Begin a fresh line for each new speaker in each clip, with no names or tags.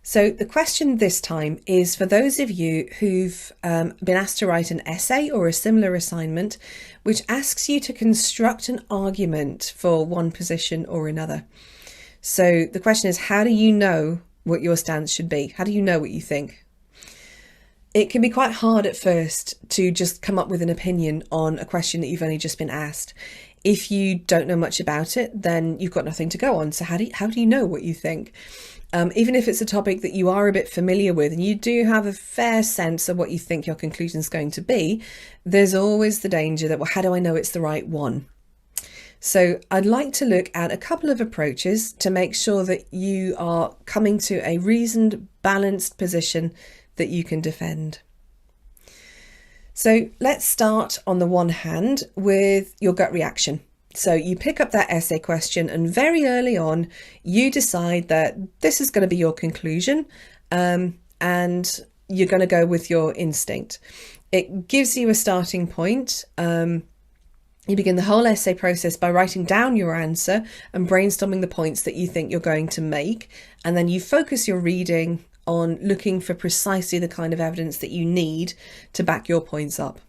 So the question this time is for those of you who've been asked to write an essay or a similar assignment, which asks you to construct an argument for one position or another. So the question is, how do you know what your stance should be? How do you know what you think? It can be quite hard at first to just come up with an opinion on a question that you've only just been asked. If you don't know much about it, then you've got nothing to go on. So how do you know what you think? Even if it's a topic that you are a bit familiar with and you do have a fair sense of what you think your conclusion is going to be, there's always the danger that, well, how do I know it's the right one? So I'd like to look at a couple of approaches to make sure that you are coming to a reasoned, balanced position that you can defend. So let's start on the one hand with your gut reaction. So you pick up that essay question and very early on you decide that this is going to be your conclusion, and you're going to go with your instinct. It gives you a starting point. You begin the whole essay process by writing down your answer and brainstorming the points that you think you're going to make, and then you focus your reading on looking for precisely the kind of evidence that you need to back your points up.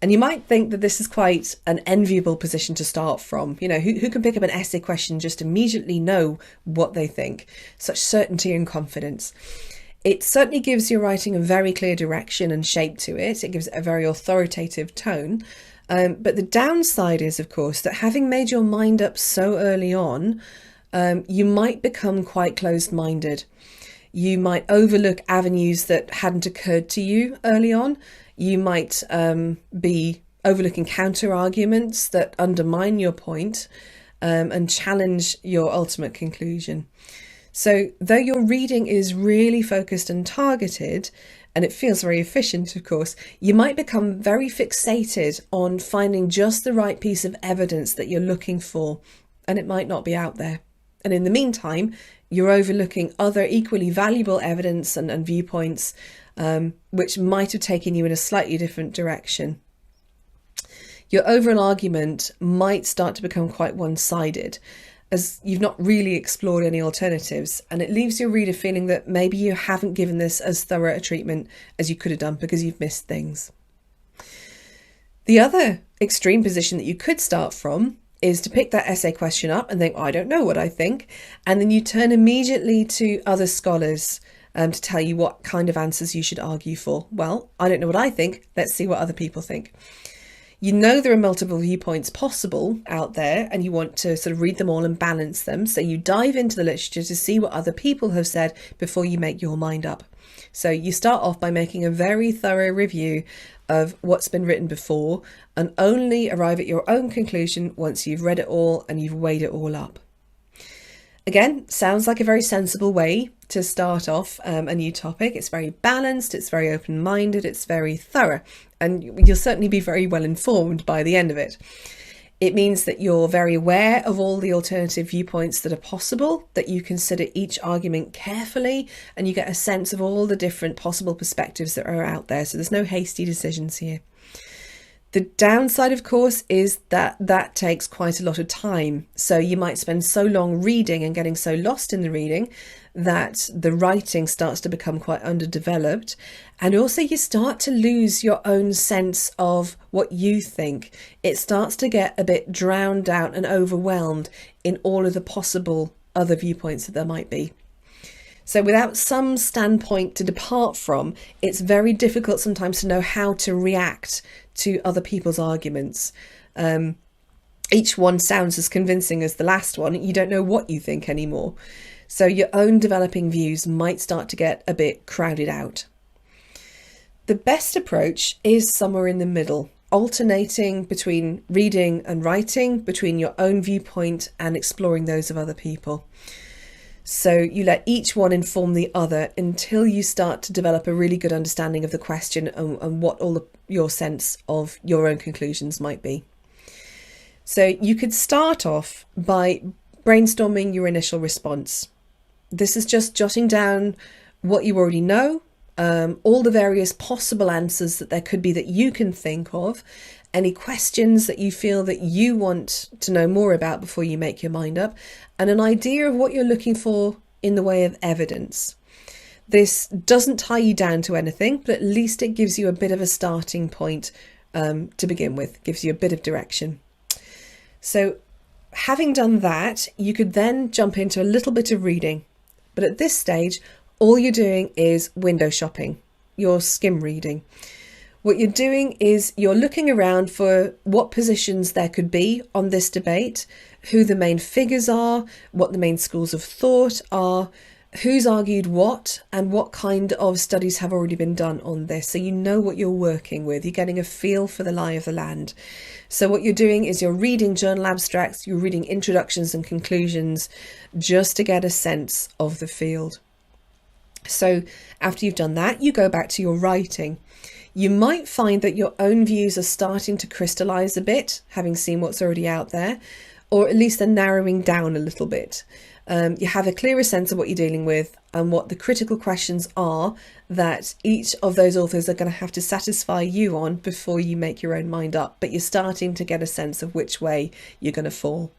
And you might think that this is quite an enviable position to start from. You know, who can pick up an essay question and just immediately know what they think? Such certainty and confidence. It certainly gives your writing a very clear direction and shape to it. It gives it a very authoritative tone. But the downside is, of course, that having made your mind up so early on, you might become quite closed-minded. You might overlook avenues that hadn't occurred to you early on. You might be overlooking counter arguments that undermine your point and challenge your ultimate conclusion. So though your reading is really focused and targeted, and it feels very efficient, of course, you might become very fixated on finding just the right piece of evidence that you're looking for, and it might not be out there. And in the meantime, you're overlooking other equally valuable evidence and viewpoints which might have taken you in a slightly different direction. Your overall argument might start to become quite one-sided, as you've not really explored any alternatives, and it leaves your reader feeling that maybe you haven't given this as thorough a treatment as you could have done because you've missed things. The other extreme position that you could start from is to pick that essay question up and think, I don't know what I think, and then you turn immediately to other scholars to tell you what kind of answers you should argue for. Well, I don't know what I think, let's see what other people think. You know there are multiple viewpoints possible out there and you want to sort of read them all and balance them, so you dive into the literature to see what other people have said before you make your mind up. So you start off by making a very thorough review of what's been written before and only arrive at your own conclusion once you've read it all and you've weighed it all up. Again, sounds like a very sensible way to start off a new topic. It's very balanced, it's very open-minded, it's very thorough, and you'll certainly be very well informed by the end of it. It means that you're very aware of all the alternative viewpoints that are possible, that you consider each argument carefully, and you get a sense of all the different possible perspectives that are out there. So there's no hasty decisions here. The downside, of course, is that that takes quite a lot of time. So you might spend so long reading and getting so lost in the reading that the writing starts to become quite underdeveloped. And also you start to lose your own sense of what you think. It starts to get a bit drowned out and overwhelmed in all of the possible other viewpoints that there might be. So without some standpoint to depart from, it's very difficult sometimes to know how to react to other people's arguments. Each one sounds as convincing as the last one. You don't know what you think anymore. So your own developing views might start to get a bit crowded out. The best approach is somewhere in the middle, alternating between reading and writing, between your own viewpoint and exploring those of other people. So you let each one inform the other until you start to develop a really good understanding of the question and what your sense of your own conclusions might be. So you could start off by brainstorming your initial response. This is just jotting down what you already know, all the various possible answers that there could be that you can think of, any questions that you feel that you want to know more about before you make your mind up, and an idea of what you're looking for in the way of evidence. This doesn't tie you down to anything, but at least it gives you a bit of a starting point to begin with, gives you a bit of direction. So having done that, you could then jump into a little bit of reading. But at this stage, all you're doing is window shopping. You're skim reading. What you're doing is you're looking around for what positions there could be on this debate, who the main figures are, what the main schools of thought are, who's argued what, and what kind of studies have already been done on this. So you know what you're working with. You're getting a feel for the lie of the land. So what you're doing is you're reading journal abstracts, you're reading introductions and conclusions, just to get a sense of the field. So after you've done that, you go back to your writing. You might find that your own views are starting to crystallize a bit, having seen what's already out there, or at least they're narrowing down a little bit. You have a clearer sense of what you're dealing with and what the critical questions are that each of those authors are going to have to satisfy you on before you make your own mind up. But you're starting to get a sense of which way you're going to fall.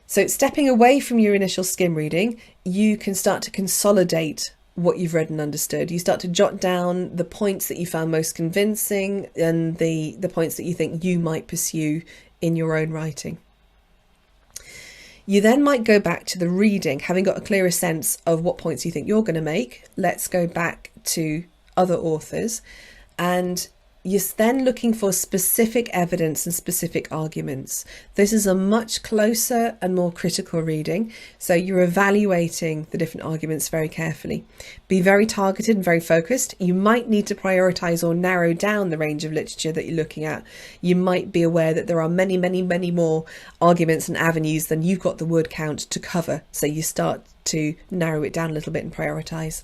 So stepping away from your initial skim reading, you can start to consolidate what you've read and understood. You start to jot down the points that you found most convincing and the points that you think you might pursue in your own writing. You then might go back to the reading, having got a clearer sense of what points you think you're going to make. Let's go back to other authors, and you're then looking for specific evidence and specific arguments. This is a much closer and more critical reading, so you're evaluating the different arguments very carefully. Be very targeted and very focused. You might need to prioritise or narrow down the range of literature that you're looking at. You might be aware that there are many, many, many more arguments and avenues than you've got the word count to cover, so you start to narrow it down a little bit and prioritise.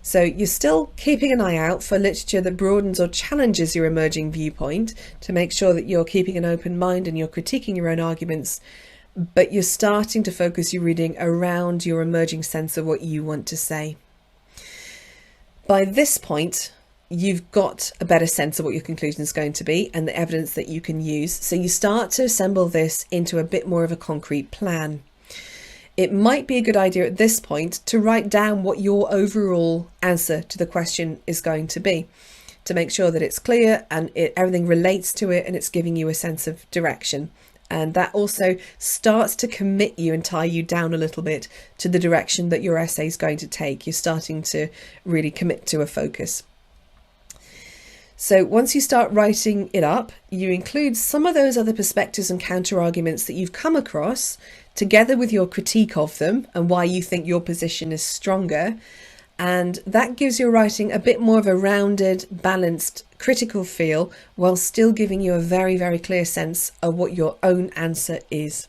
So you're still keeping an eye out for literature that broadens or challenges your emerging viewpoint to make sure that you're keeping an open mind and you're critiquing your own arguments, but you're starting to focus your reading around your emerging sense of what you want to say. By this point, you've got a better sense of what your conclusion is going to be and the evidence that you can use. So you start to assemble this into a bit more of a concrete plan. It might be a good idea at this point to write down what your overall answer to the question is going to be, to make sure that it's clear and everything relates to it and it's giving you a sense of direction. And that also starts to commit you and tie you down a little bit to the direction that your essay is going to take. You're starting to really commit to a focus. So once you start writing it up, you include some of those other perspectives and counter arguments that you've come across, together with your critique of them and why you think your position is stronger. And that gives your writing a bit more of a rounded, balanced, critical feel, while still giving you a very, very clear sense of what your own answer is.